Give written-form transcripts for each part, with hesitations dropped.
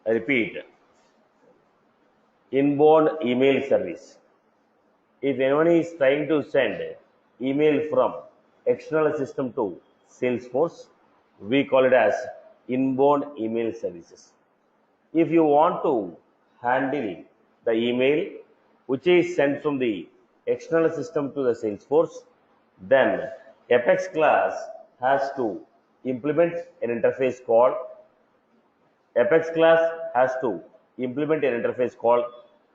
I repeat, inbound email service. If anyone is trying to send email from external system to Salesforce, we call it as inbound email services. If you want to handle the email which is sent from the external system to the Salesforce, then Apex class has to implement an interface called Apex class has to implement an interface called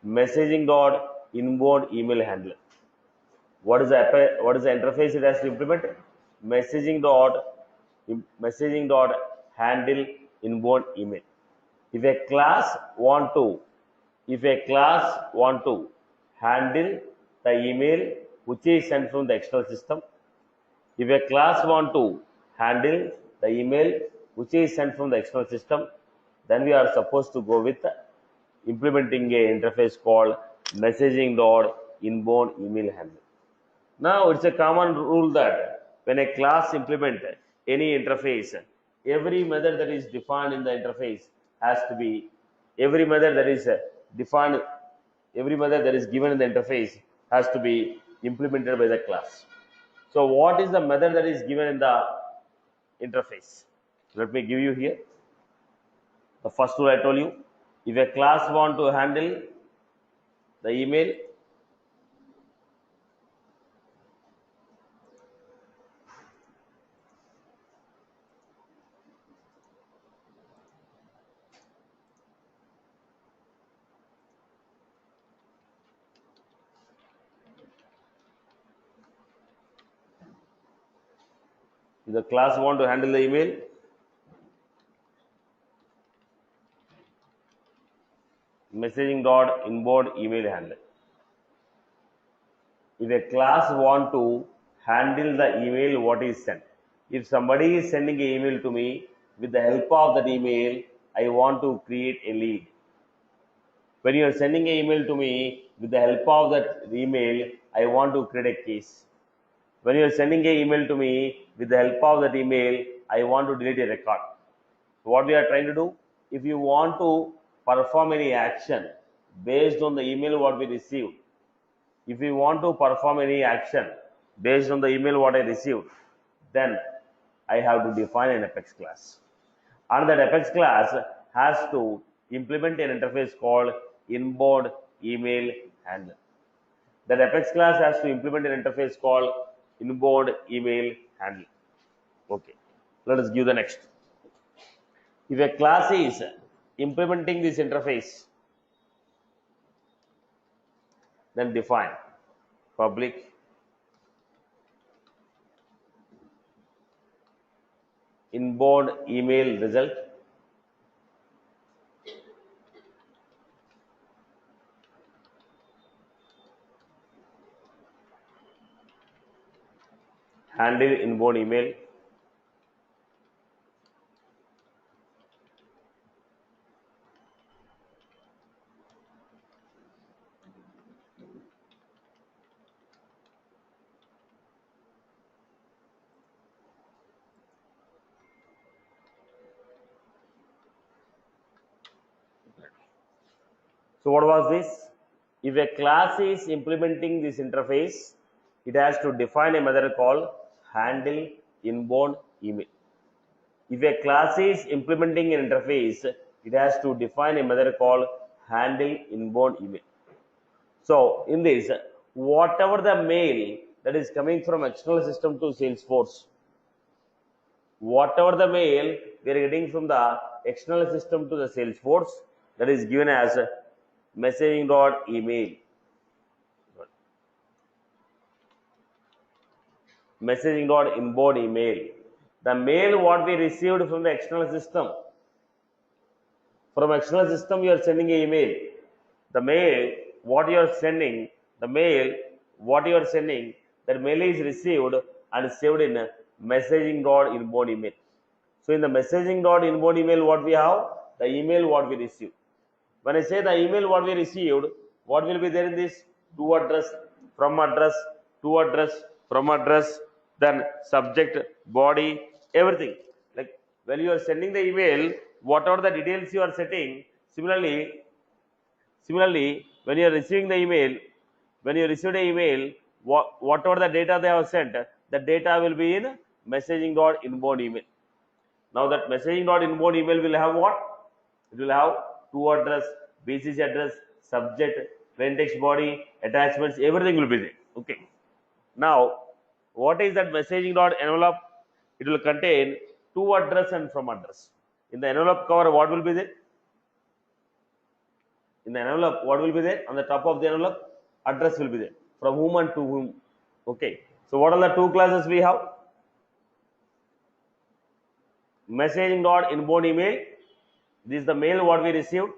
messaging.inbound email handler. What is the interface it has to implement? Messaging dot handle inbound email. If a class want to handle the email which is sent from the external system, if a class want to handle the email which is sent from the external system, then we are supposed to go with implementing a interface called messaging.inbound email handler. Now it's a common rule that when a class implement any interface, every method that is defined in the interface has to be every method that is given in the interface has to be implemented by the class. So what is the method that is given in the interface? Let me give you here. The first rule I told you, if a class want to handle the email, if the class want to handle the email, messaging.inbound email handler. If a class want to handle the email what is sent, if somebody is sending an email to me, with the help of that email, I want to create a lead. When you are sending an email to me, with the help of that email, I want to create a case. When you are sending an email to me, with the help of that email, I want to delete a record. So what we are trying to do, if you want to perform any action based on the email what we received, if we want to perform any action based on the email what I received, then I have to define an Apex class. And that Apex class has to implement an interface called inbound email handler. That Apex class has to implement an interface called inbound email handler. Okay, let us give the next. If a class is implementing this interface, then define public inbound email result handle inbound email So what was this? If a class is implementing this interface, it has to define a method called handle inbound email. If a class is implementing an interface, it has to define a method called handle inbound email. So in this, whatever the mail that is coming from external system to Salesforce, whatever the mail we are getting from the external system to the Salesforce, that is given as messaging.email. Messaging.inbound email. The mail what we received from the external system. From external system you are sending an email. The mail what you are sending, that mail is received and saved in messaging.inbound email. So in the messaging.inbound email what we have? The email what we received. When I say the email what we received, what will be there in this? To address, from address, to address, from address, then subject, body, everything. Like when you are sending the email, whatever the details you are setting, Similarly, when you are receiving the email, when you receive the email, whatever the data they have sent, the data will be in messaging.inbound email. Now that messaging.inbound email will have what? It will have to address, BCC address, subject, plain text body, attachments, everything will be there. Okay. Now, what is that messaging.envelope? It will contain to address and from address. In the envelope cover, what will be there? In the envelope, what will be there? On the top of the envelope, address will be there. From whom and to whom. Okay. So, what are the two classes we have? Messaging.inbound email. This is the mail what we received.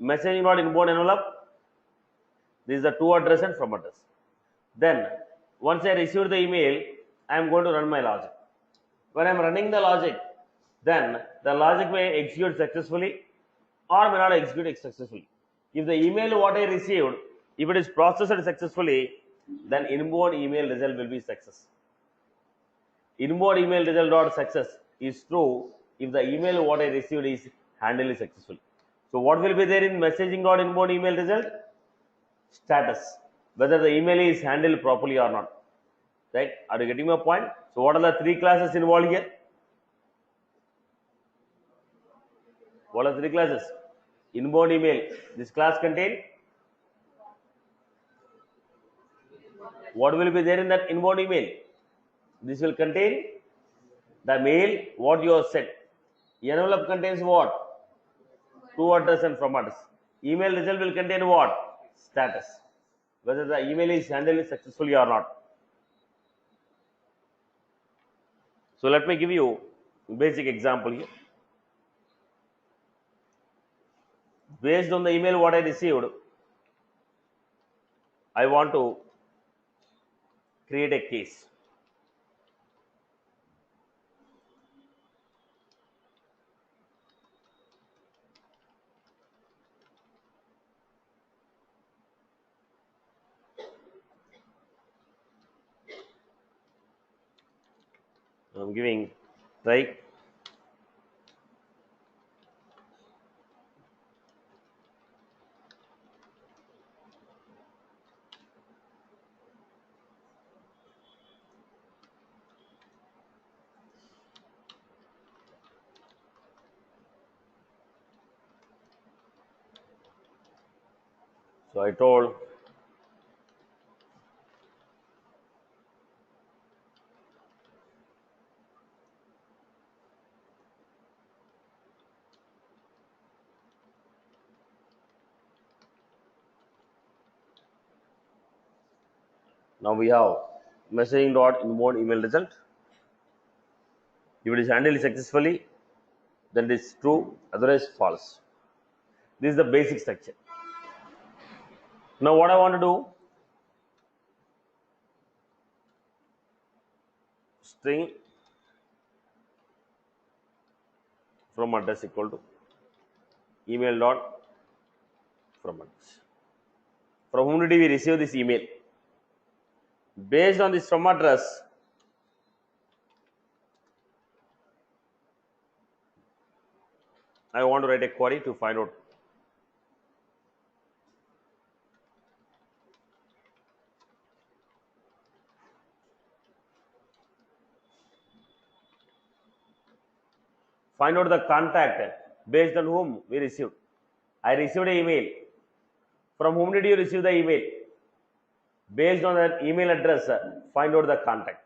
Messaging.inbound envelope. This is the to address and from address. Then, once I receive the email, I am going to run my logic. When I am running the logic, then the logic may execute successfully or may not execute successfully. If the email what I received, if it is processed successfully, then inbound email result will be success. Inbound email result dot success is true if the email what I received is handled successfully. So what will be there in messaging dot inbound email result? Status, whether the email is handled properly or not. Right? Are you getting my point? So what are the three classes involved here? What are the three classes? Inbound email. This class contain what will be there in that inbound email? This will contain the mail what you have sent. Envelope contains what? To address and from address. Email result will contain what? Status, whether the email is handled successfully or not. So let me give you a basic example here. Based on the email what I received, I want to create a case. I'm giving try. So I told now we have messaging dot inbound email result. If it is handled successfully, then it is true, otherwise false. This is the basic structure. Now what I want to do, string from address equal to email dot from address. From whom did we receive this email? Based on this from address, I want to write a query to find out the contact based on whom we received. I received an email. From whom did you receive the email? Based on that email address, find out the contact.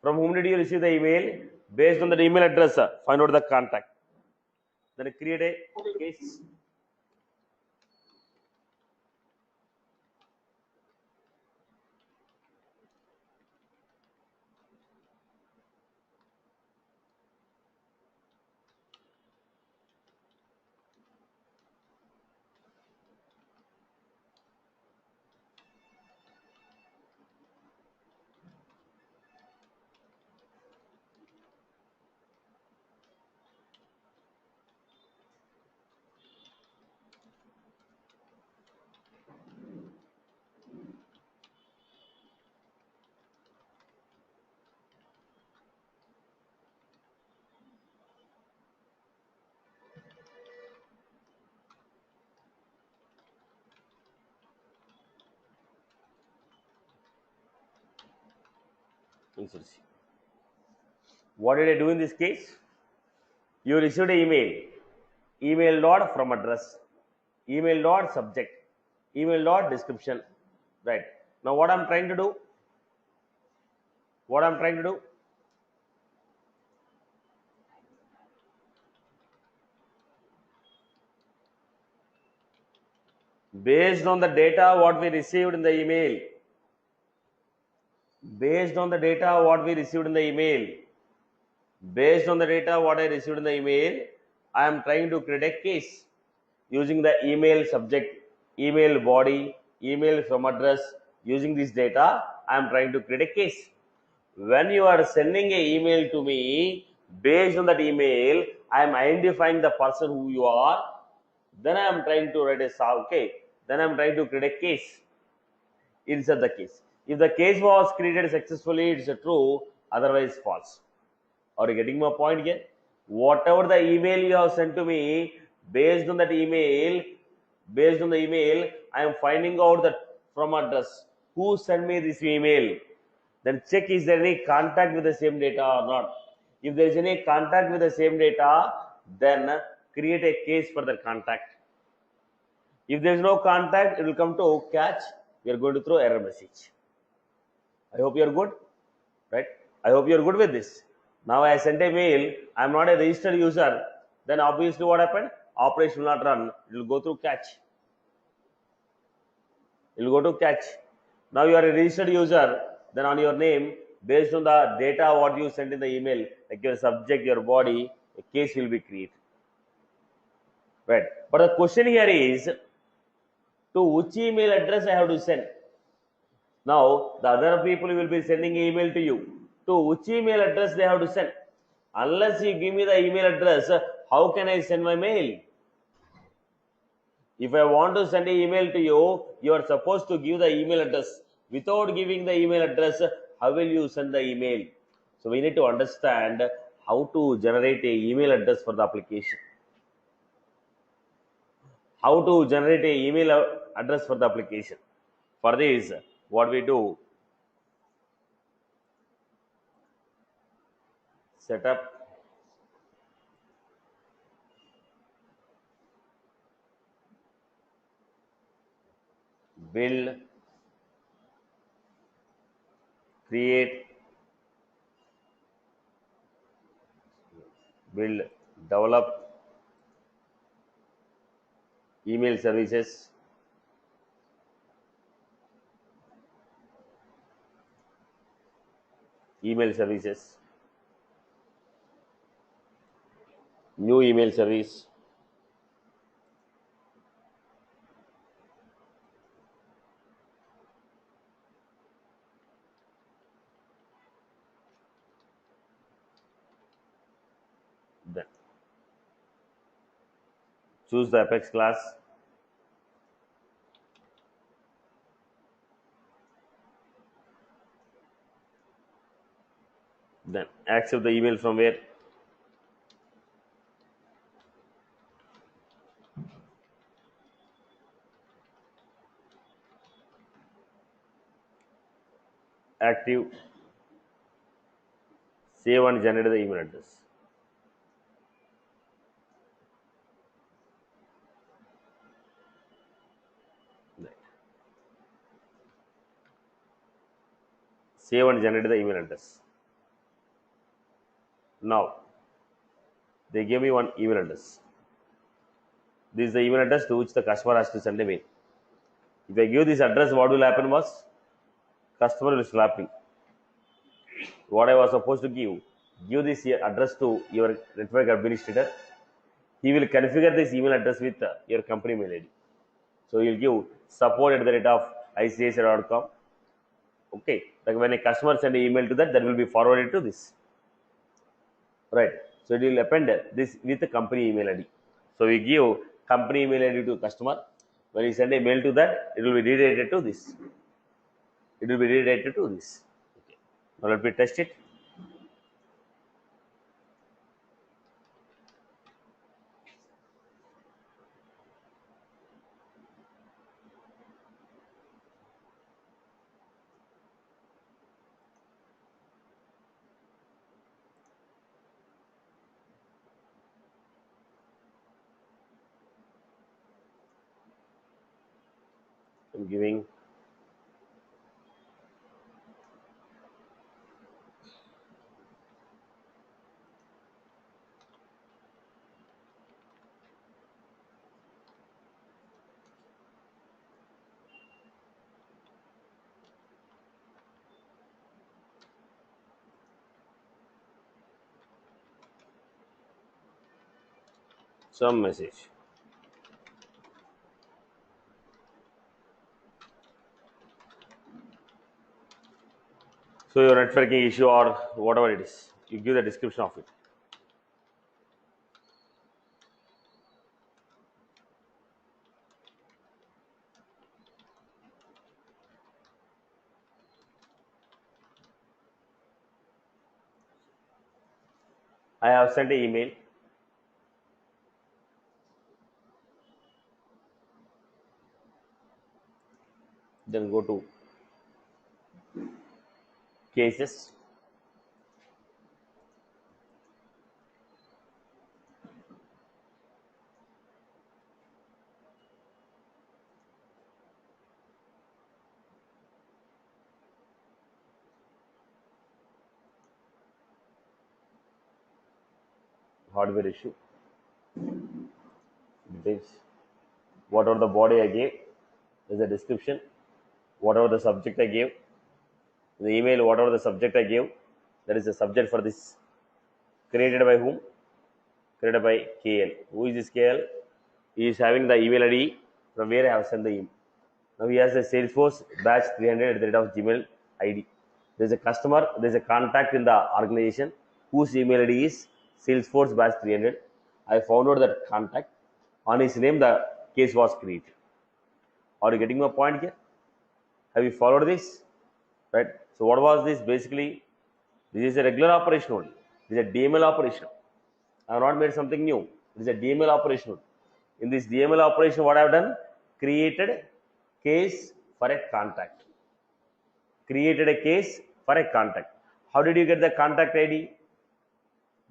From whom did you receive the email? Based on the email address, find out the contact. Then create a case. Insertion. What did I do in this case? You received an email dot from address, email dot subject, email dot description. Right. Now what I'm trying to do? What I'm trying to do? Based on the data what we received in the email, based on the data what we received in the email, based on the data what I received in the email, I am trying to create a case using the email subject, email body, email from address. Using this data, I am trying to create a case. When you are sending an email to me, based on that email, I am identifying the person who you are. Then I am trying to write a okay. Then I am trying to create a case. Insert the case. If the case was created successfully, it's a true. Otherwise, false. Are you getting my point here? Whatever the email you have sent to me, based on that email, I am finding out that from address who sent me this email. Then check is there any contact with the same data or not. If there is any contact with the same data, then create a case for the contact. If there is no contact, it will come to catch. We are going to throw error message. I hope you are good, right? I hope you are good with this. Now I sent a mail. I am not a registered user. Then obviously what happened? Operation will not run. It will go through catch. It will go to catch. Now you are a registered user. Then on your name, based on the data what you sent in the email, like your subject, your body, a case will be created. Right. But the question here is, to which email address I have to send? Now the other people will be sending email to you. To which email address they have to send? Unless you give me the email address, how can I send my mail? If I want to send an email to you, you are supposed to give the email address. Without giving the email address, how will you send the email? So we need to understand how to generate a email address for the application. How to generate a email address for the application. For this, what we do, set up, build, create, build, develop email services, email services, new email service, then choose the Apex class, then accept the email from where, active, save and generate the email address. Save and generate the email address. Now, they gave me one email address. This is the email address to which the customer has to send a mail. If I give this address, what will happen was, customer will slap me. What I was supposed to give this address to your network administrator. He will configure this email address with your company mail ID. So he will give support@icsa.com. Okay, like when a customer send an email to that will be forwarded to this. Right. So it will append this with the company email ID. So we give company email ID to customer. When you send a mail to that, it will be redirected to this. It will be redirected to this. Okay. Now let me test it. I'm giving some message. So your networking issue or whatever it is, you give the description of it. I have sent an email. Then go to cases. Hardware issue. Details. Whatever the body I gave is the description. Whatever the subject I gave, the email, whatever the subject I gave, that is the subject for this. Created by whom? Created by KL. Who is this KL? He is having the email ID from where I have sent the email. Now he has a Salesforce batch 300 at the rate of Gmail ID. There is a customer, there is a contact in the organization whose email ID is Salesforce batch 300. I found out that contact. On his name, the case was created. Are you getting my point here? Have you followed this? Right? So what was this? Basically, this is a regular operation only. This is a DML operation. I have not made something new. It is a DML operation. In this DML operation, what I have done? Created case for a contact. Created a case for a contact. How did you get the contact ID?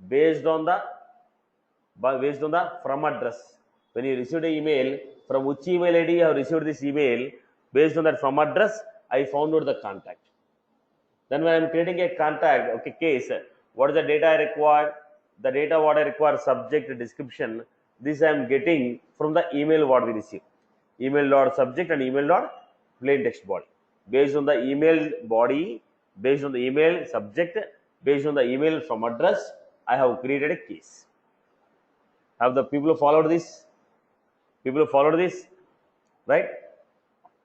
Based on the from address. When you received an email, from which email ID you have received this email, based on that from address, I found out the contact. Then when I am creating a contact, okay, case, what is the data I require? The data what I require, subject, description, this I am getting from the email what we receive. Email dot subject and email dot plain text body. Based on the email body, based on the email subject, based on the email from address, I have created a case. Have the people followed this? People followed this, right?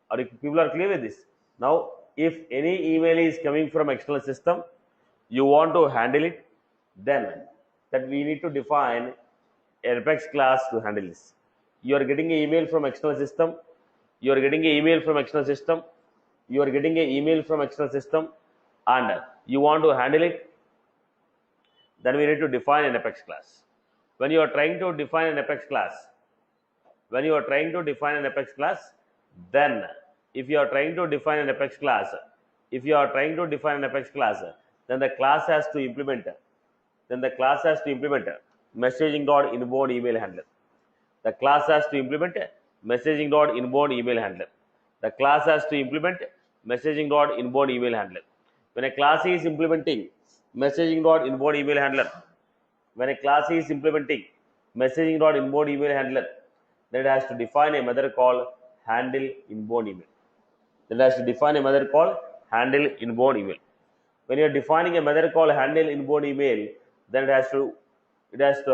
Or people are clear with this? Now, if any email is coming from external system, you want to handle it, then that we need to define an Apex class to handle this. You are getting an email from external system. You are getting an email from external system. You are getting an email from external system, and you want to handle it. Then we need to define an Apex class. When you are trying to define an Apex class, then if you are trying to define an Apex class, then the class has to implement. Messaging.inbound email handler. The class has to implement messaging.inbound email handler. The class has to implement messaging.inbound email handler. When a class is implementing messaging.inbound email handler, then it has to define a method called handle inbound email. When you are defining a method called handle inbound email, then it has to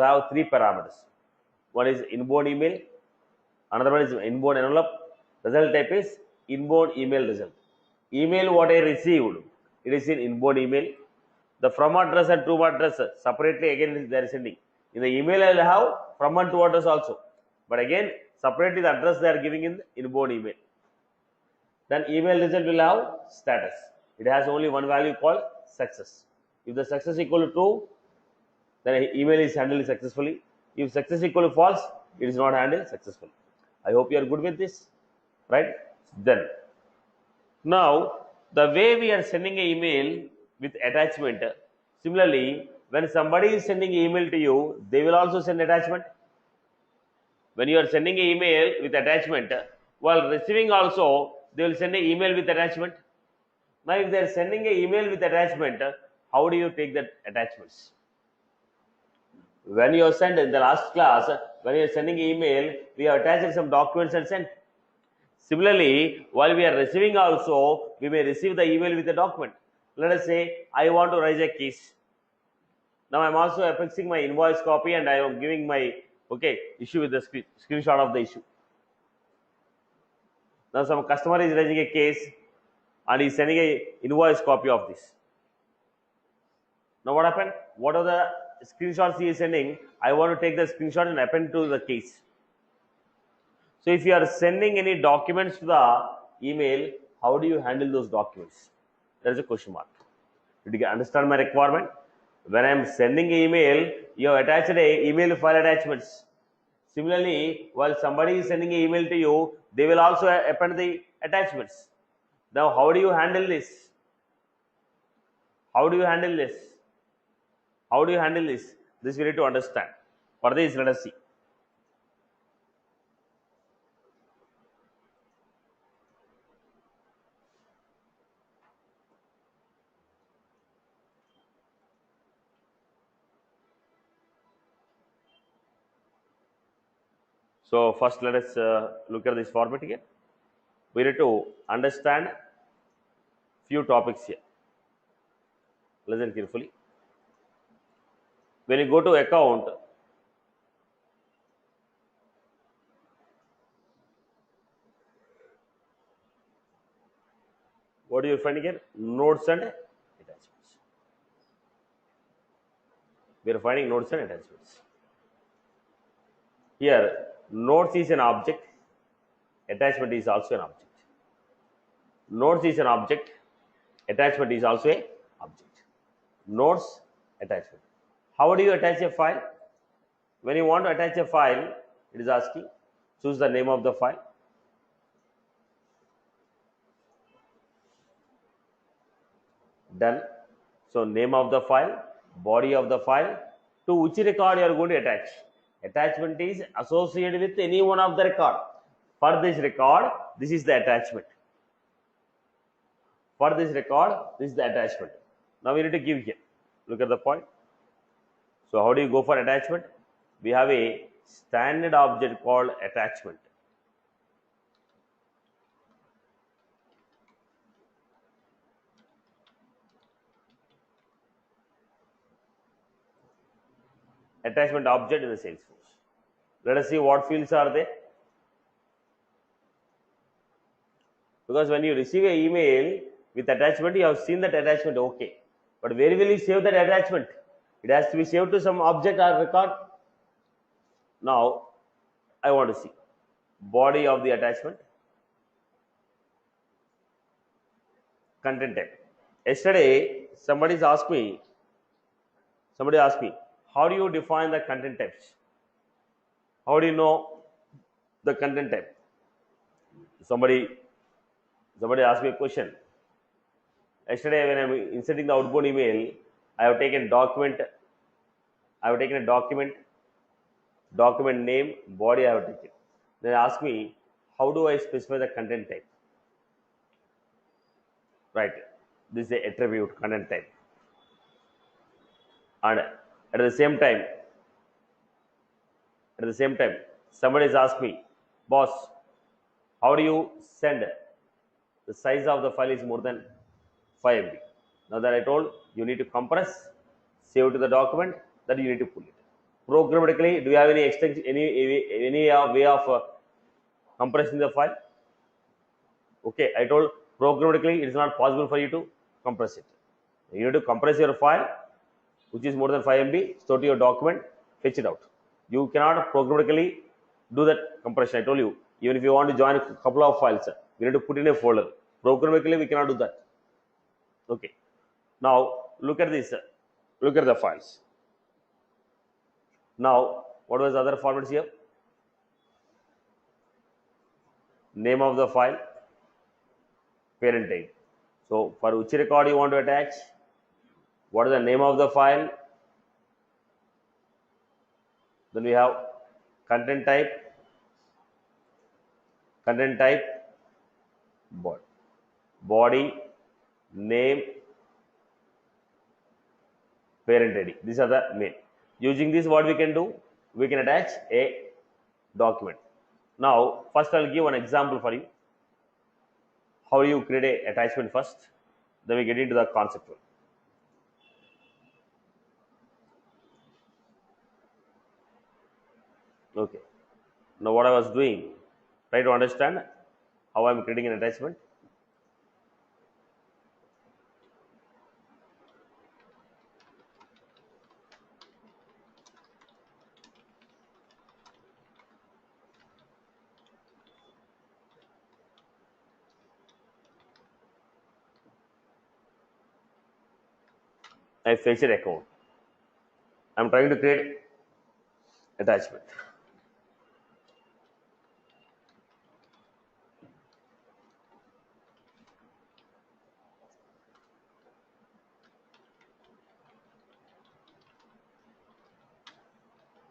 have three parameters. One is inbound email, another one is inbound envelope, result type is inbound email result. Email what I received, it is in inbound email. The from address and to address separately again they are sending. In the email I will have from and to address also, but again separately the address they are giving in the inbound email. Then email result will have status. It has only one value called success. If the success equal to true, then email is handled successfully. If success equal to false, it is not handled successfully. I hope you are good with this, right? Then now the way we are sending an email with attachment, similarly when somebody is sending email to you, they will also send attachment. When you are sending an email with attachment, while receiving also They will send an email with attachment. Now, if they are sending an email with attachment, how do you take that attachments? When you send in the last class, when you are sending email, we have attached some documents and sent. Similarly, while we are receiving also, we may receive the email with a document. Let us say, I want to raise a case. Now I'm also affixing my invoice copy and I am giving my issue with the screenshot of the issue. Now some customer is raising a case and he's sending a invoice copy of this. Now what happened? What are the screenshots he is sending? I want to take the screenshot and append to the case. So if you are sending any documents to the email, how do you handle those documents? There is a question mark. Did you understand my requirement? When I am sending an email, you have attached a email file attachments. Similarly, while somebody is sending an email to you, they will also append the attachments. Now, how do you handle this? How do you handle this? How do you handle this? This we need to understand. For this, let us see. So first let us look at this format here. We need to understand few topics here. Listen carefully. When you go to account, what do you find here? Notes and attachments. We are finding notes and attachments. Here, notes is an object, attachment is also an object. Notes is an object, attachment is also an object. Notes, attachment. How do you attach a file? When you want to attach a file, it is asking, choose the name of the file. Done. So name of the file, body of the file, to which record you are going to attach. Attachment is associated with any one of the record. For this record, this is the attachment. For this record, this is the attachment. Now we need to give here. Look at the point. So how do you go for attachment? We have a standard object called attachment. Attachment object in the Salesforce. Let us see what fields are there. Because when you receive an email with attachment, you have seen that attachment, okay. But where will you save that attachment? It has to be saved to some object or record. Now, I want to see body of the attachment, content type. Yesterday, somebody asked me, how do you define the content types? How do you know the content type? Somebody asked me a question. Yesterday, when I am inserting the outbound email, I have taken a document, document name, body I have taken. Then ask me, how do I specify the content type? Right, this is the attribute content type. And at the same time, somebody has asked me, boss, how do you send the size of the file is more than 5 MB? Now that I told, you need to compress, save to the document, that you need to pull it. Programmatically, do you have any extension, any way of compressing the file? Okay, I told programmatically it is not possible for you to compress it. You need to compress your file, which is more than 5 MB, store to your document, fetch it out. You cannot programmatically do that compression. I told you, even if you want to join a couple of files, you need to put in a folder. Programmatically, we cannot do that. Okay. Now, look at this. Look at the files. Now, what was the other formats here? Name of the file, parent type. So, for which record you want to attach? What is the name of the file? Then we have content type, body, body, name, parent ID. These are the main. Using this, what we can do? We can attach a document. Now, first I'll give an example for you. How you create a attachment first, then we get into the conceptual. Okay. Now, what I was doing, try to understand how I'm creating an attachment. I fetch an account. I'm trying to create attachment.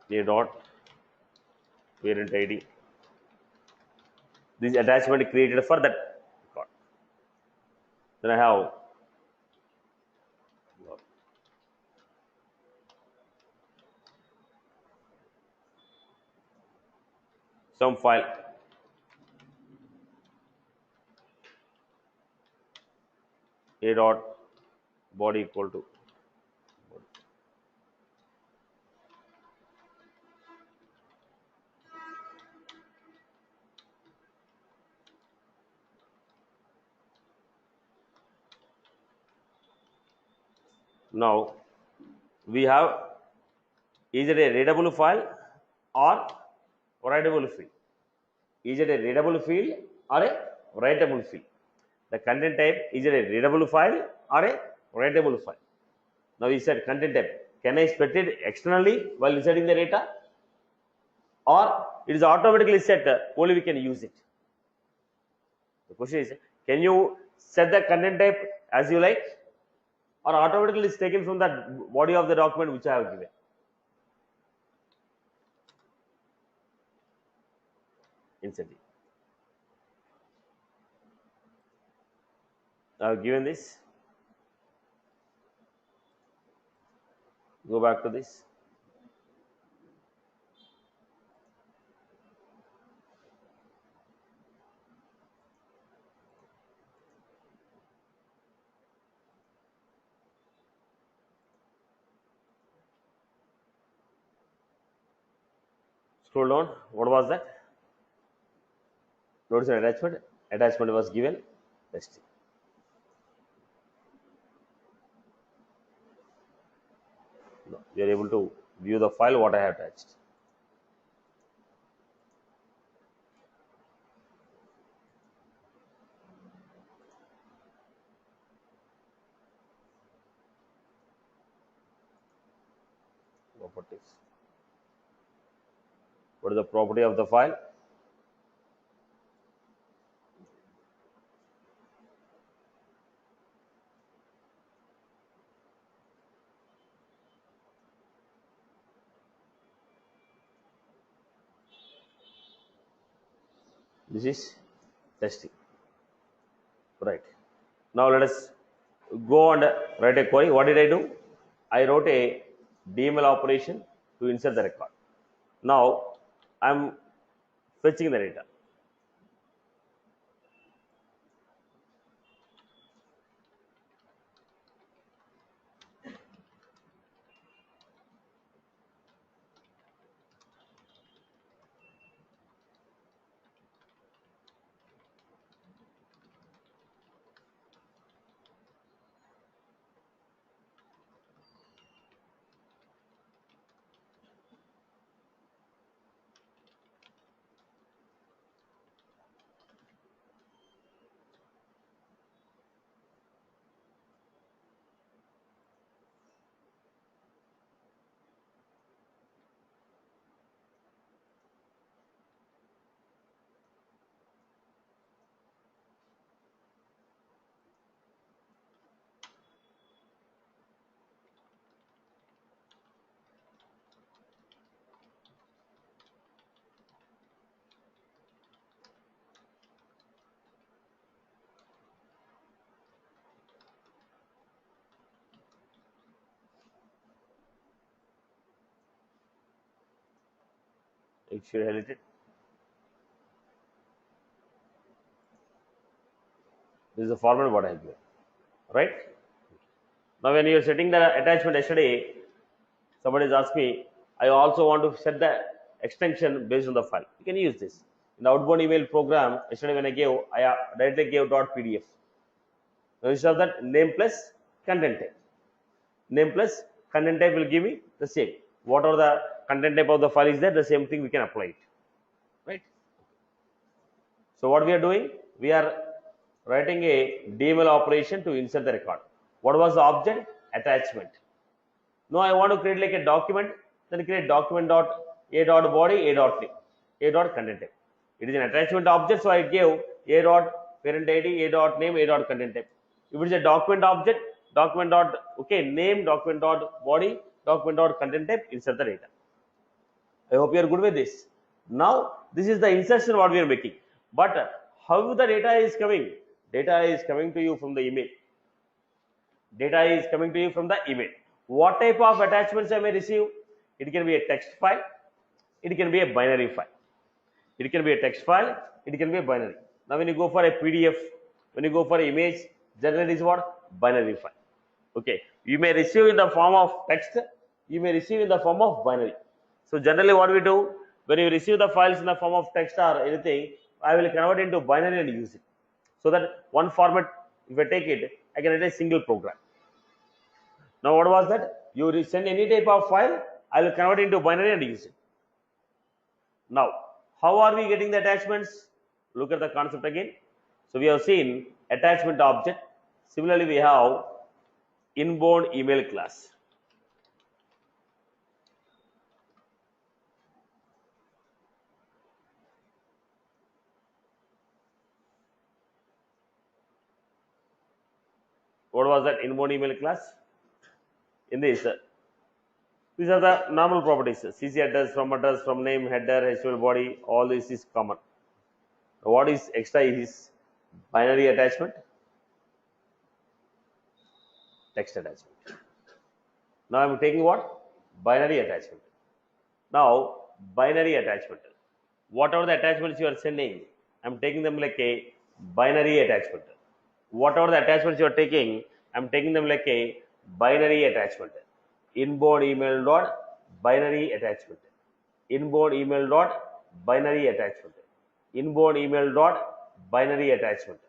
A dot parent ID. This attachment created for that record. Then I have some file. A dot body equal to. Now we have, is it a readable file or writable field? Is it a readable field or a writable field? The content type, is it a readable file or a writable file? Now we said content type. Can I expect it externally while inserting the data, or it is automatically set only we can use it? The question is, can you set the content type as you like, or automatically it's taken from the body of the document which I have given? Insert it. I have given this. Go back to this. Scroll down. What was that? Notice an attachment. Attachment was given. Testing. No, we are able to view the file what I have attached. Properties. What is the property of the file? This is testing. Right. Now let us go and write a query. What did I do? I wrote a DML operation to insert the record. Now I'm fetching the data. It should highlight it. This is the format what I have given, right? Now, when you are setting the attachment yesterday, somebody has asked me, I also want to set the extension based on the file. You can use this. In the outbound email program, yesterday when I directly gave .pdf. Now, instead of that, name plus content type. Name plus content type will give me the same. Whatever the content type of the file is there, the same thing we can apply it, right? So what we are doing, we are writing a DML operation to insert the record. What was the object? Attachment. Now I want to create like a document, then create document dot a dot body, a dot name, a dot content type. It is an attachment object, so I gave a dot parent ID, a dot name, a dot content type. If it is a document object, document dot name, document dot body, document dot content type, insert the data. I hope you are good with this. Now this is the insertion what we are making. But how the data is coming? Data is coming to you from the email. Data is coming to you from the email. What type of attachments I may receive? It can be a text file. It can be a binary file. It can be a text file. It can be a binary. Now when you go for a PDF, when you go for an image, generally is what? Binary file. Okay. You may receive in the form of text. You may receive in the form of binary. So generally what we do, when you receive the files in the form of text or anything, I will convert into binary and use it. So that one format, if I take it, I can write a single program. Now what was that? You send any type of file, I will convert into binary and use it. Now, how are we getting the attachments? Look at the concept again. So we have seen attachment object. Similarly, we have inbound email class. What was that inbound email class? In this, these are the normal properties. CC address, from name, header, HTML body, all this is common. What is extra is binary attachment, text attachment. Now I am taking what? Binary attachment. Now, binary attachment. Whatever the attachments you are sending, I am taking them like a binary attachment. Whatever the attachments you are taking, I am taking them like a binary attachment. Inbound email dot binary attachment. Inbound email dot binary attachment. Inbound email dot binary attachment.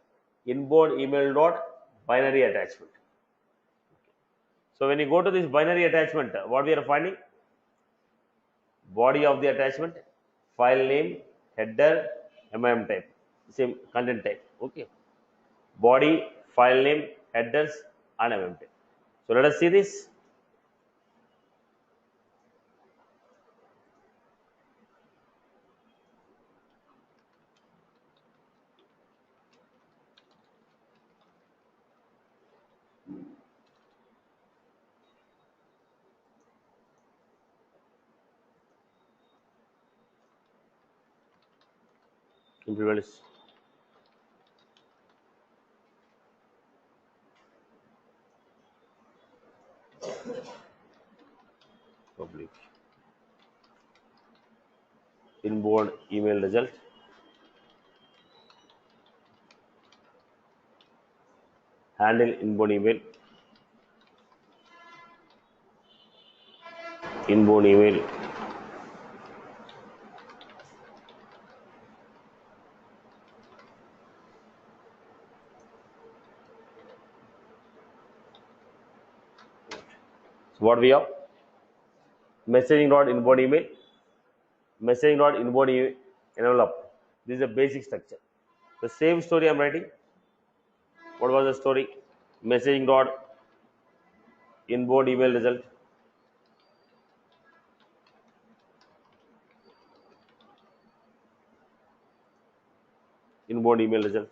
Inbound email dot binary attachment. So when you go to this binary attachment, what we are finding? Body of the attachment, file name, header, type, same content type. Okay. Body, file name, headers, and type. So let us see this. Implement this. Public. Inbound email result. Handle inbound email. Inbound email. So what we have? Messaging dot inbound email. Messaging dot inbound envelope. This is a basic structure. The same story I am writing. What was the story? Messaging dot inbound email result. Inbound email result.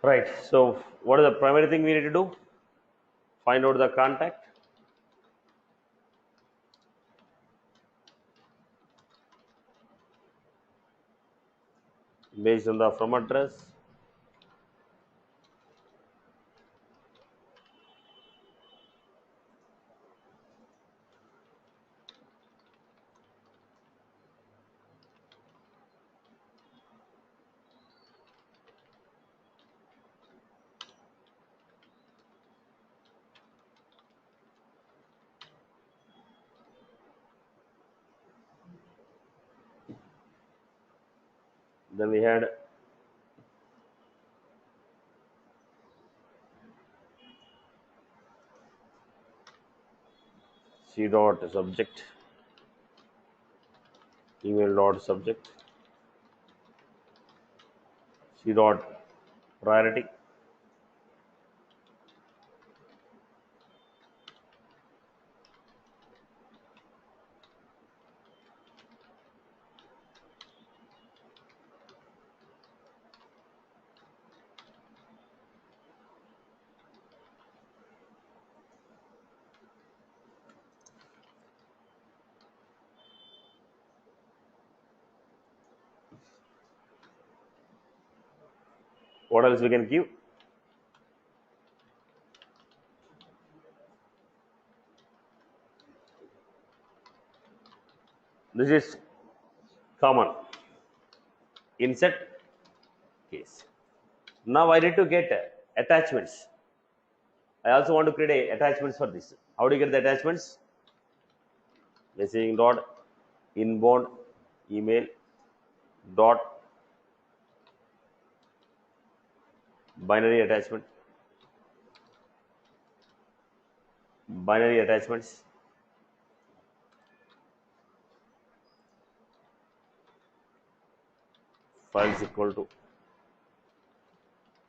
Right. So what is the primary thing we need to do? Find out the contact. Based on the from address. Then we had C dot subject, email dot subject, C dot priority. What else we can give? This is common insert case. Now I need to get attachments. I also want to create attachments for this. How do you get the attachments? Messaging dot inbound email dot binary attachment, binary attachments, files equal to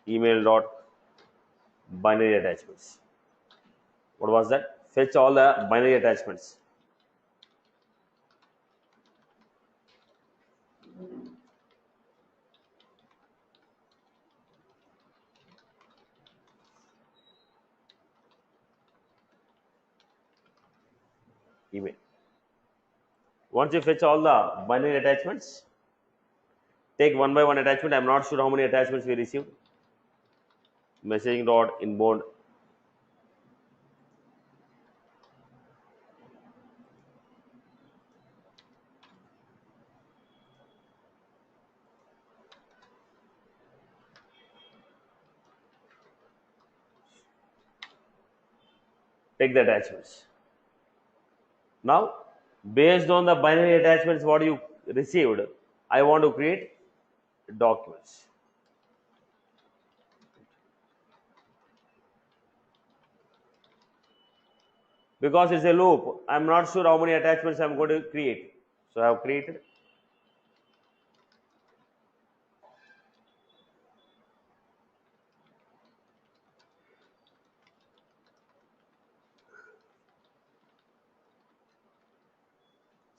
email dot binary attachments. What was that? Fetch all the binary attachments. Email. Once you fetch all the binary attachments, take one by one attachment. I'm not sure how many attachments we received. Messaging dot inbound take the attachments. Now, based on the binary attachments what you received, I want to create documents. Because it's a loop, I'm not sure how many attachments I'm going to create. So I have created.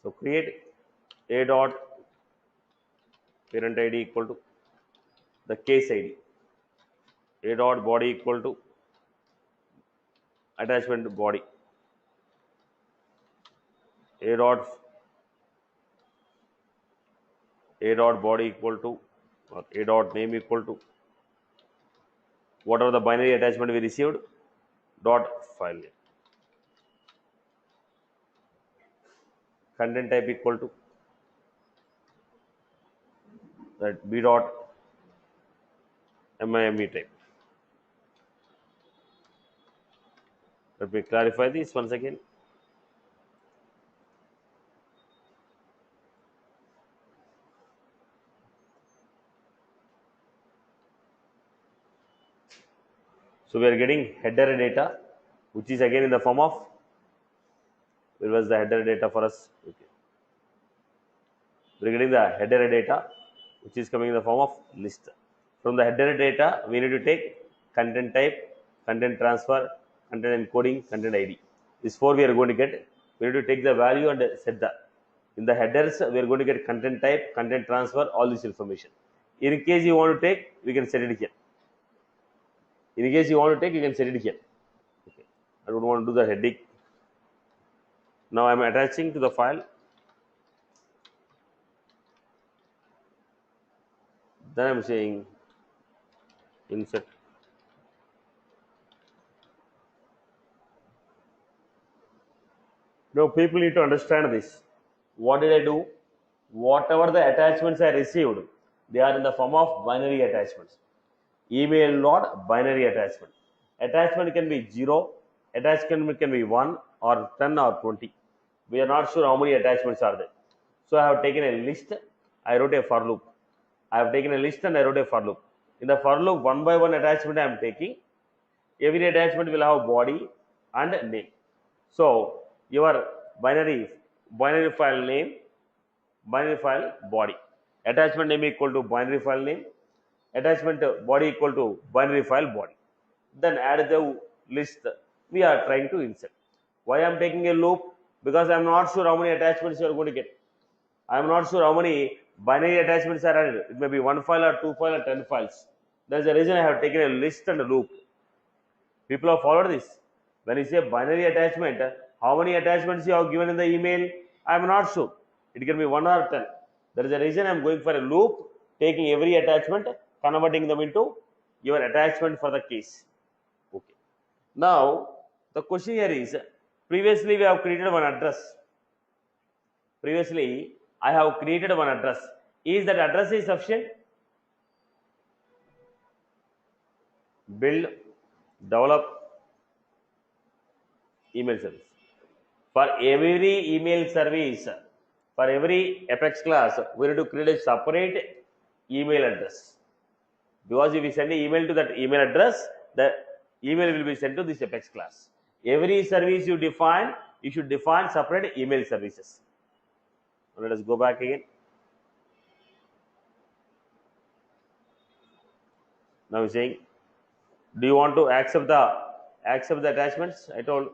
So create a dot parent ID equal to the case ID. A dot body equal to attachment body. A dot body equal to or a dot name equal to whatever the binary attachment we received dot file name. Content type equal to that b dot MIME type. Let me clarify this once again. So we are getting header data, which is again in the form of, where was the header data for us? Okay. We are getting the header data, which is coming in the form of list. From the header data, we need to take content type, content transfer, content encoding, content ID. These four we are going to get. We need to take the value and set the. In the headers, we are going to get content type, content transfer, all this information. In case you want to take, we can set it here. In case you want to take, you can set it here. Okay. I don't want to do the headache. Now I am attaching to the file. Then I am saying insert. Now people need to understand this. What did I do? Whatever the attachments I received, they are in the form of binary attachments. Email not binary attachment. Attachment can be 0, attachment can be 1 or 10 or 20. We are not sure how many attachments are there. So I have taken a list, I wrote a for loop. I have taken a list and I wrote a for loop. In the for loop, one by one attachment I am taking. Every attachment will have body and name. So your binary file name, binary file body. Attachment name equal to binary file name. Attachment body equal to binary file body. Then add the list we are trying to insert. Why I am taking a loop? Because I am not sure how many attachments you are going to get. I am not sure how many binary attachments are added. It may be 1 file or 2 file or 10 files. That is the reason I have taken a list and a loop. People have followed this. When you say binary attachment, how many attachments you have given in the email? I am not sure. It can be 1 or 10. That is the reason I am going for a loop, taking every attachment, converting them into your attachment for the case. Okay. Now, the question here is, previously we have created one address. Previously, I have created one address. Is that address is sufficient? Build, develop, email service. For every email service, for every Apex class, we need to create a separate email address. Because if we send an email to that email address, the email will be sent to this Apex class. Every service you define, you should define separate email services. Let us go back again. Now saying, do you want to accept the attachments? I told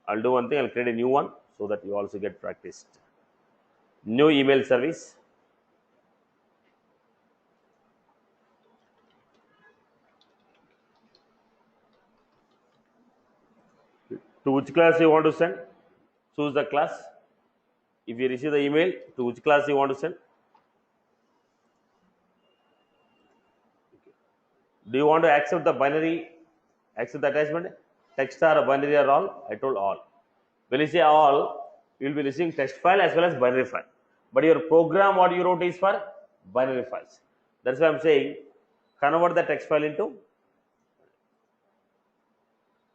I'll do one thing, I'll create a new one so that you also get practiced. New email service. To which class you want to send? Choose the class. If you receive the email, to which class you want to send? Do you want to accept the attachment? Text or binary or all? I told all. When you say all, you will be receiving text file as well as binary file. But your program, what you wrote is for binary files. That's why I'm saying, convert the text file into,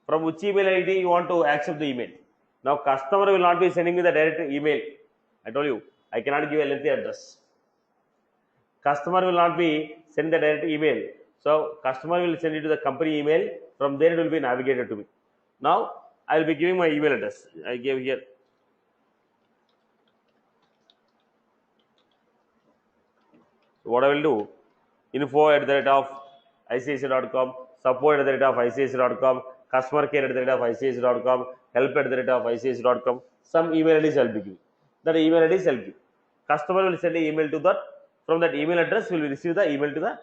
from which email ID you want to accept the email. Now customer will not be sending me the direct email. I told you, I cannot give a lengthy address. Customer will not be sending the direct email. So customer will send it to the company email. From there it will be navigated to me. Now I will be giving my email address. I gave here. So what I will do, info@icc.com, support@icc.com, customer care@icc.com, help@icc.com. Some email IDs I will be giving. That email IDs I will give. Customer will send an email to that. From that email address, will receive the email to the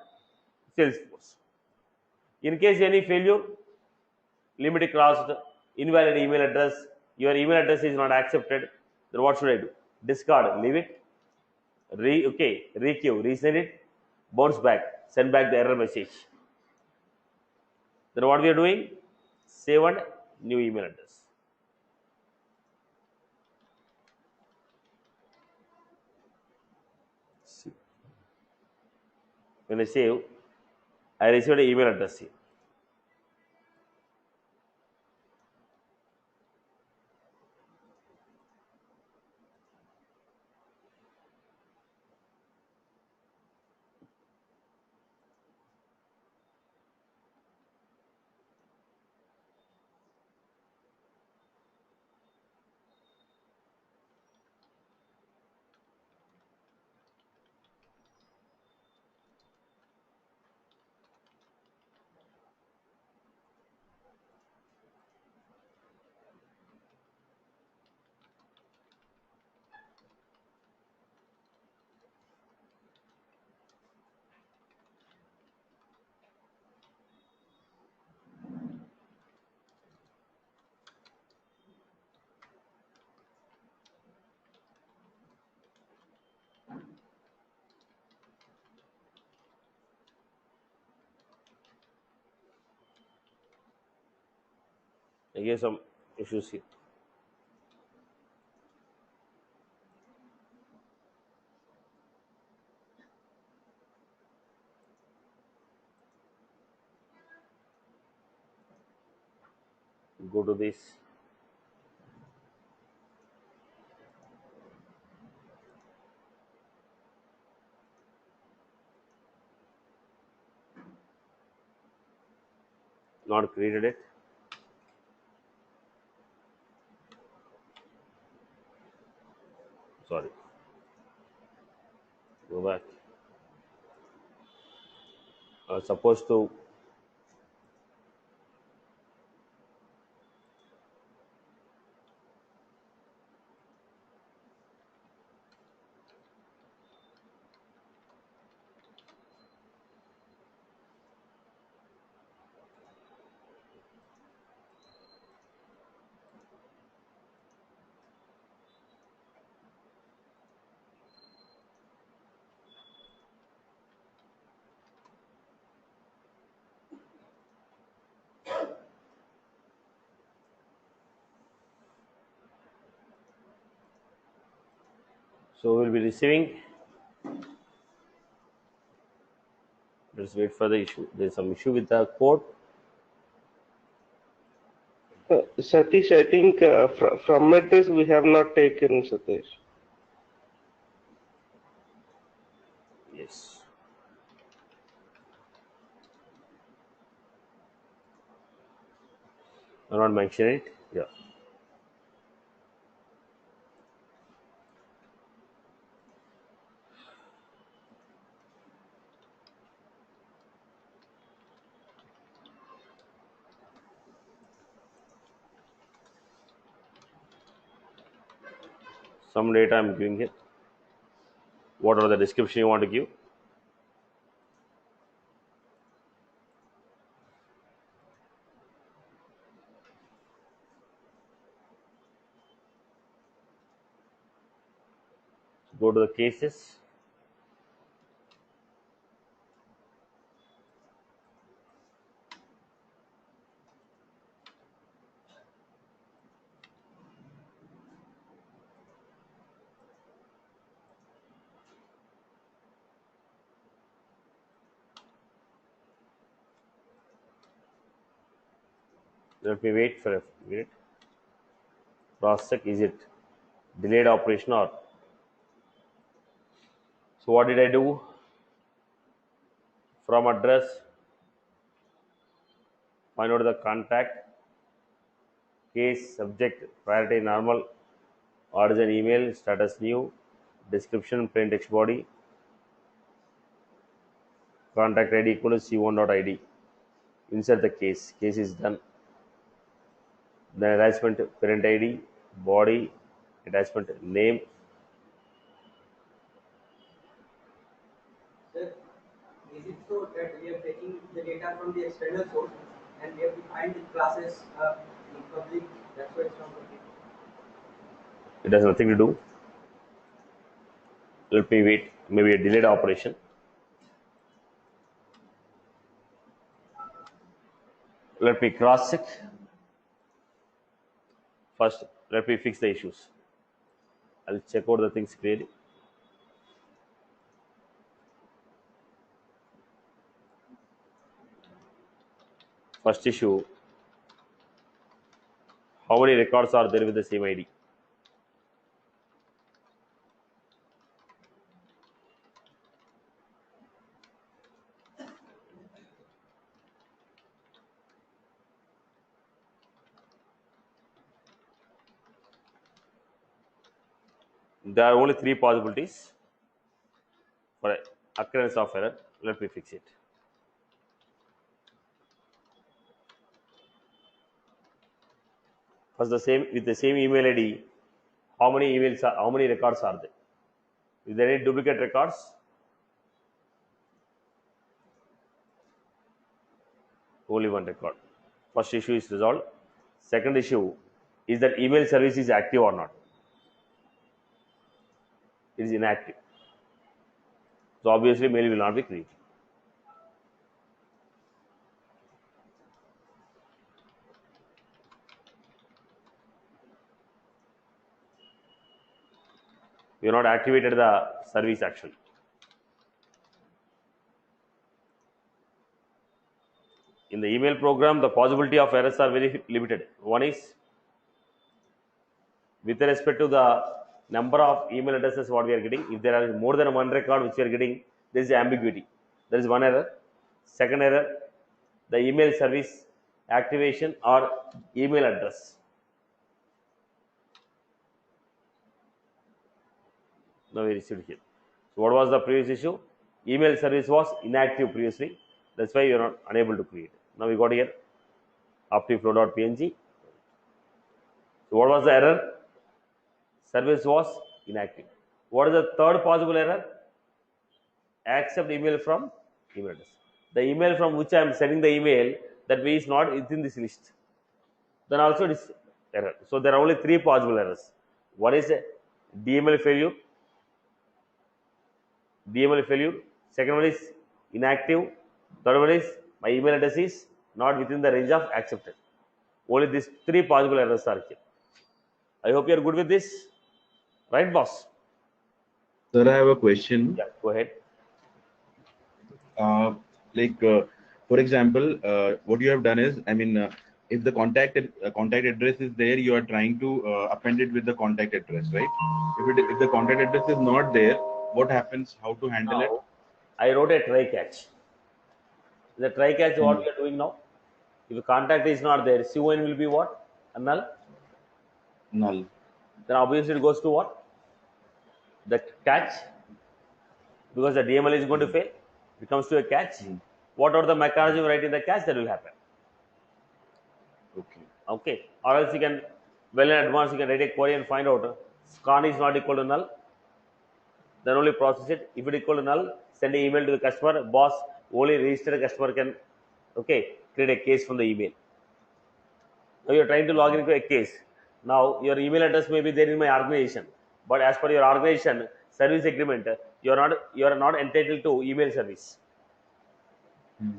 Salesforce. In case any failure, limit crossed, invalid email address, your email address is not accepted, then what should I do? Discard, leave it, requeue, resend it, bounce back, send back the error message. Then what we are doing? Save and new email address. When I save, I received an email address here. I guess some issues here. Go to this. Not created it. Sorry. Go back. Supposed to. So we'll be receiving. Let's wait for the issue. There's some issue with the code. Satish, I think from address we have not taken, Satish. Yes. I'm not mentioning it. Yeah. Some data I'm giving here. What are the description you want to give? Go to the cases. Let me wait for a minute. Cross check, is it delayed operation or? So what did I do? From address, find out the contact, case, subject, priority normal, origin email, status new, description, plain text body, contact ID equal to c1.id. Insert the case. Case is done. Then attachment parent ID, body, attachment name. Sir, is it so that we are taking the data from the external source and we have defined the classes in public? That's why it's not working. It has nothing to do. Let me wait. Maybe a delayed operation. Let me cross check. First, let me fix the issues. I'll check out the things clearly. First issue, how many records are there with the same ID? There are only three possibilities for occurrence of error. Let me fix it. First, the same with the same email ID, how many records are there? Is there any duplicate records? Only one record. First issue is resolved. Second issue is that email service is active or not. It is inactive. So obviously mail will not be created. We have not activated the service actually. In the email program, the possibility of errors are very limited. One is with respect to the number of email addresses what we are getting. If there are more than one record which we are getting, there is ambiguity. There is one error. Second error, the email service activation or email address. Now we received here. So what was the previous issue? Email service was inactive previously. That's why you are not unable to create. Now we got here optiflow.png. So what was the error? Service was inactive. What is the third possible error? Accept email from email address. The email from which I am sending the email, that way is not within this list. Then also it is error. So there are only three possible errors. One is DML failure. DML failure. Second one is inactive. Third one is my email address is not within the range of accepted. Only these three possible errors are here. I hope you are good with this. Right, boss? Sir, I have a question. Yeah, go ahead. For example, what you have done is, I mean, if the contact address is there, you are trying to append it with the contact address, right? If the contact address is not there, what happens? How to handle it? I wrote a try catch. The try catch what we are doing now. If the contact is not there, CON will be what? A null. Null. Then obviously it goes to what? The catch, because the DML is going to fail. It comes to a catch. What are the mechanism right in the catch that will happen? Okay. Or else you can, well in advance, you can write a query and find out scan is not equal to null. Then only process it. If it is equal to null, send an email to the customer. Boss, only registered customer can, create a case from the email. Now you are trying to log into a case. Now your email address may be there in my organization, but as per your organization service agreement, you are not entitled to email service.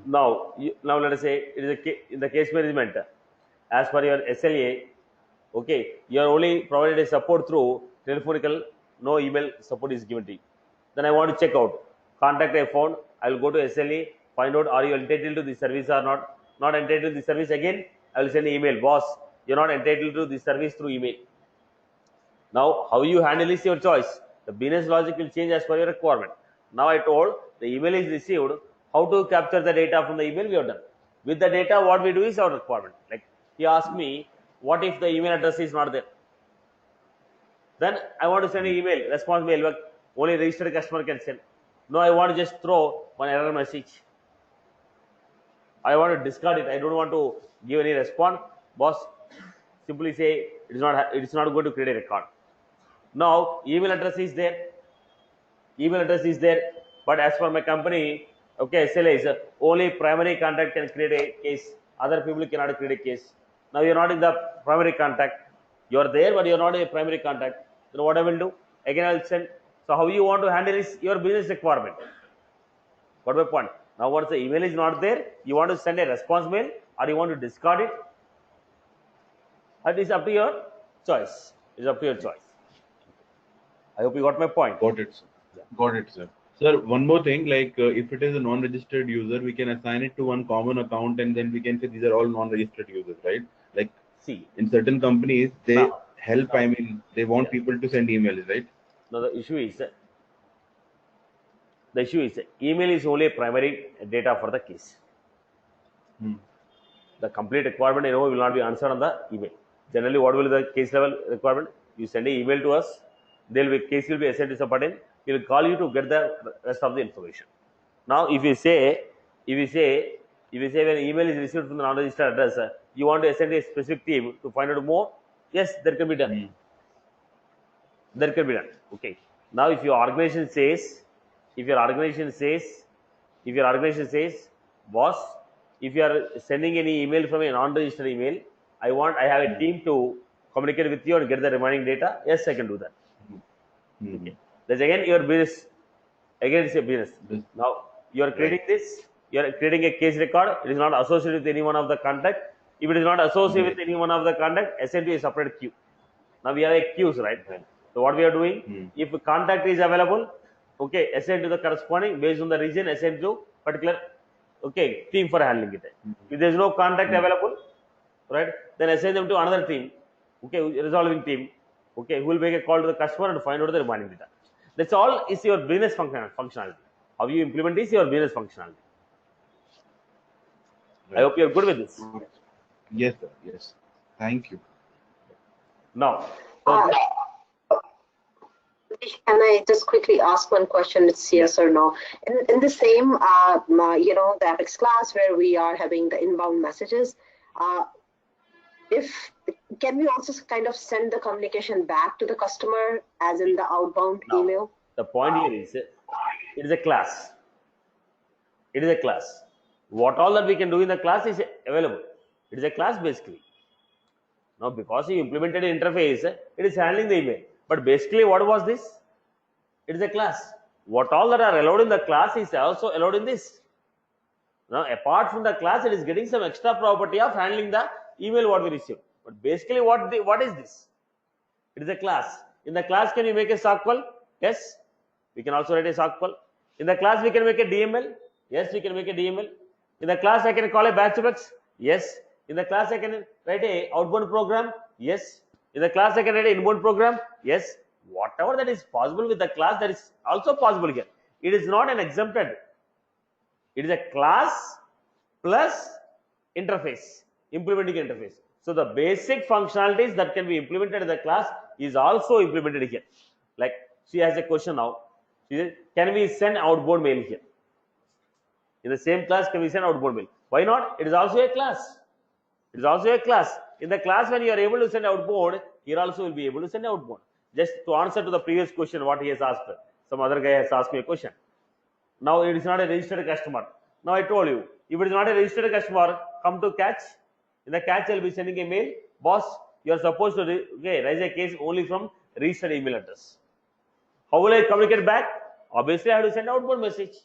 Now let us say it is in the case management, as per your SLA, you are only provided a support through telephonical, no email support is given to you. Then I want to check out, contact a phone, I will go to SLA, find out are you entitled to the service or not entitled to the service. Again I will send an email, boss, you are not entitled to the service through email. Now how you handle is your choice. The business logic will change as per your requirement. Now I told the email is received, how to capture the data from the email we have done. With the data what we do is our requirement. Like he asked me, what if the email address is not there? Then I want to send an email, response mail, only registered customer can send. No, I want to just throw one error message. I want to discard it. I don't want to give any response. Boss, simply say it is not going to create a record. Now email address is there. But as for my company, SLA is only primary contact can create a case. Other people cannot create a case. Now you are not in the primary contact. You are there, but you are not a primary contact. Then what I will do? Again I will send. So how you want to handle is your business requirement. Got my point? Now once the email is not there, you want to send a response mail or you want to discard it. It is up to your choice. I hope you got my point. Got it, sir. Yeah. Got it, sir. Sir, one more thing, if it is a non-registered user, we can assign it to one common account and then we can say these are all non-registered users, right? See, in certain companies, they they want people to send emails, right? Now the issue is email is only a primary data for the case. The complete requirement will not be answered on the email. Generally, what will be the case level requirement? You send an email to us, case will be assigned to somebody. He will call you to get the rest of the information. Now, if you say when email is received from the non-registered address, you want to assign a specific team to find out more. Yes, that can be done. Okay. Now, if your organization says, boss, if you are sending any email from a non-registered email, I have a team to communicate with you and get the remaining data. Yes, I can do that. Okay. That's again your business. Again, it's a business. Now you are creating this. You are creating a case record. It is not associated with any one of the contact. If it is not associated with any one of the contact, assign to a separate queue. Now we have a queues, right? So what we are doing, if contact is available, okay, assign to the corresponding based on the region, assign to particular, okay, team for handling it. If there is no contact available, right, then assign them to another team, okay, resolving team, okay, who will make a call to the customer and find out the remaining data. That's all is your business functionality. How you implement is your business functionality. Right. I hope you are good with this. Yes, sir. Yes. Thank you. Now, can I just quickly ask one question? It's yes or no. In the same, the Apex class where we are having the inbound messages, can we also kind of send the communication back to the customer as in the outbound email? The point here is, it is a class. It is a class. What all that we can do in the class is available. It is a class basically. Now, because you implemented an interface, it is handling the email. But basically, what was this? It is a class. What all that are allowed in the class is also allowed in this. Now, apart from the class, it is getting some extra property of handling the email what we receive. But basically, what is this? It is a class. In the class, can you make a SQL? Yes. We can also write a SQL. In the class, we can make a DML. Yes, we can make a DML. In the class, I can call a batch box. Yes. In the class, I can write a outbound program. Yes. In the class, I can write an inbound program. Yes. Whatever that is possible with the class, that is also possible here. It is not an exempted. It is a class plus interface, implementing interface. So the basic functionalities that can be implemented in the class is also implemented here. Like she has a question now. She says, can we send outbound mail here? In the same class, can we send outbound mail? Why not? It is also a class. It is also a class. In the class, when you are able to send outbound, here also will be able to send outbound. Just to answer to the previous question, what he has asked, some other guy has asked me a question. Now it is not a registered customer. Now I told you, if it is not a registered customer, come to catch. In the catch, I will be sending a mail. Boss, you are supposed to raise a case only from registered email address. How will I communicate back? Obviously, I have to send outbound message.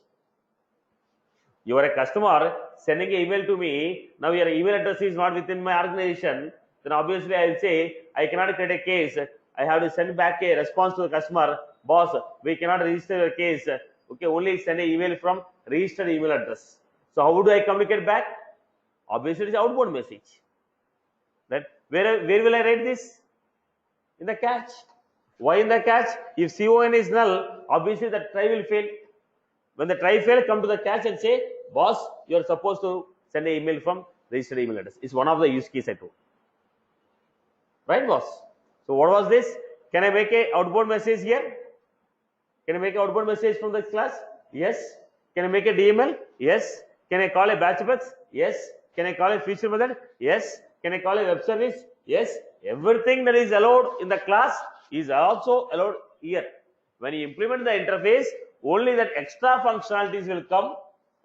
You are a customer sending an email to me. Now your email address is not within my organization. Then obviously I will say I cannot create a case. I have to send back a response to the customer. Boss, we cannot register your case. Okay, only send an email from registered email address. So how do I communicate back? Obviously, it is outbound message. Right? Where will I write this? In the catch. Why in the catch? If CON is null, obviously the try will fail. When the try fail, come to the catch and say, boss, you are supposed to send an email from registered email address. It's one of the use case I told. Right, boss? So what was this? Can I make a outbound message here? Can I make an outbound message from the class? Yes. Can I make a DML? Yes. Can I call a batch box? Yes. Can I call a feature method? Yes. Can I call a web service? Yes. Everything that is allowed in the class is also allowed here. When you implement the interface, only that extra functionalities will come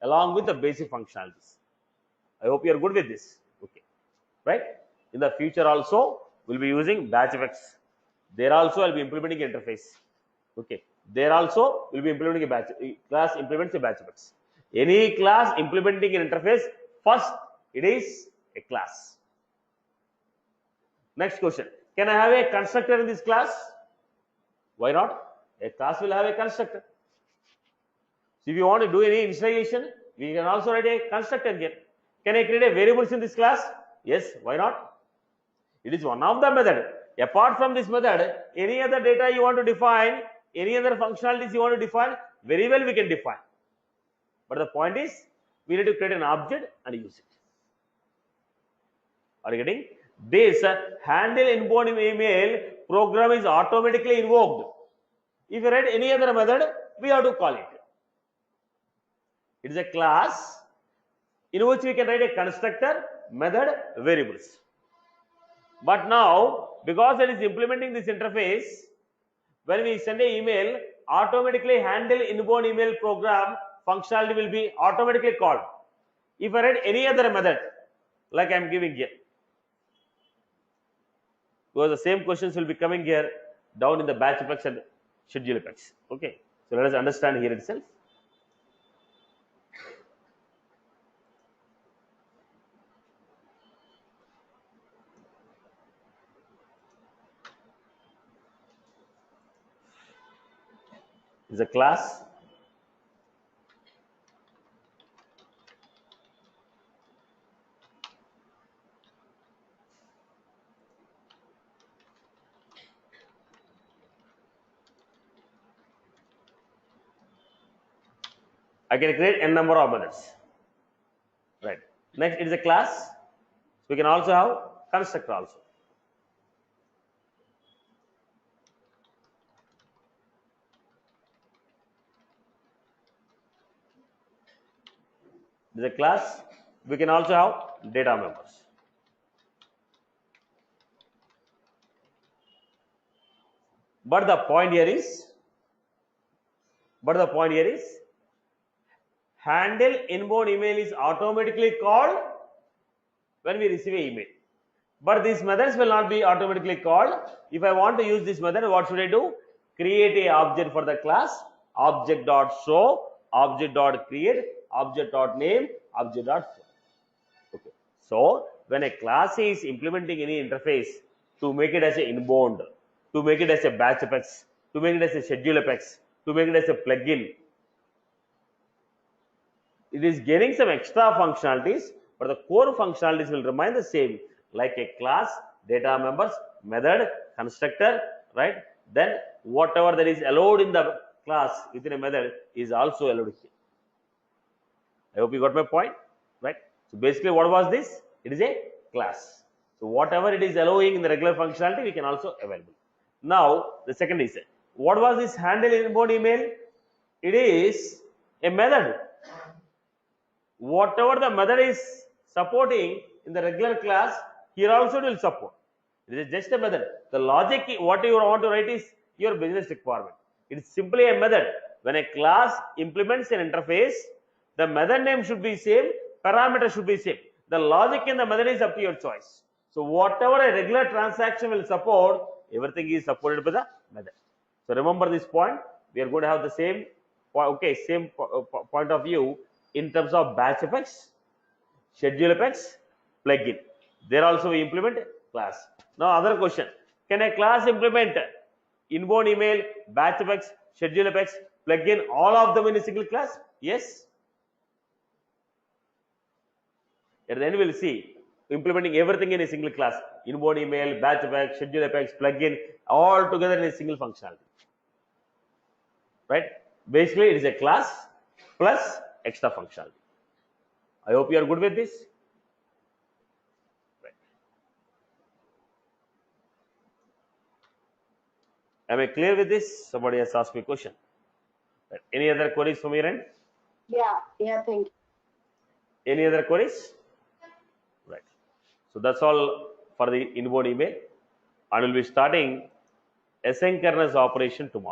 along with the basic functionalities. I hope you are good with this. Okay. Right? In the future also, we'll be using batch effects. There also I'll be implementing interface. Okay. There also will be implementing a batch class implements a batch effects. Any class implementing an interface, first it is a class. Next question. Can I have a constructor in this class? Why not? A class will have a constructor. So if you want to do any initialization, we can also write a constructor here. Can I create a variables in this class? Yes, why not? It is one of the method. Apart from this method, any other data you want to define, any other functionalities you want to define, very well we can define. But the point is, we need to create an object and use it. Are you getting? This handle inbound email program is automatically invoked. If you write any other method, we have to call it. It is a class in which we can write a constructor, method, variables. But now, because it is implementing this interface, when we send an email, automatically handle inbound email program functionality will be automatically called. If I write any other method, like I am giving here, because the same questions will be coming here down in the batch effects and schedule effects. Okay, so let us understand here itself. is a class. I can create n number of methods. Right. Next, it is a class. We can also have constructor also. It is a class. We can also have data members. But the point here is, handle inbound email is automatically called when we receive an email. But these methods will not be automatically called. If I want to use this method, what should I do? Create a object for the class, object.show, object.create, object.name, object.show. Okay. So when a class is implementing any interface to make it as an inbound, to make it as a batch apex, to make it as a schedule apex, to make it as a plugin, it is gaining some extra functionalities, but the core functionalities will remain the same, like a class, data members, method, constructor, right? Then whatever that is allowed in the class within a method is also allowed here. I hope you got my point, right? So basically, what was this? It is a class. So whatever it is allowing in the regular functionality, we can also available. Now the second is, what was this handle inbound email? It is a method. Whatever the method is supporting in the regular class, here also it will support. It is just a method. The logic, what you want to write is your business requirement. It is simply a method. When a class implements an interface, the method name should be same, parameter should be same. The logic in the method is up to your choice. So whatever a regular transaction will support, everything is supported by the method. So remember this point. We are going to have the same, same point of view in terms of batch apex, schedule apex, plugin. There also we implement class. Now other question, can a class implement inbound email, batch apex, schedule apex, plugin, all of them in a single class? Yes. At the end we will see implementing everything in a single class, inbound email, batch apex, schedule apex, plugin, all together in a single functionality. Right? Basically it is a class plus extra functionality. I hope you are good with this. Right. Am I clear with this? Somebody has asked me a question. Right. Any other queries from your end? Yeah, thank you. Any other queries? Right. So that's all for the inbound email, and we'll be starting asynchronous operation tomorrow.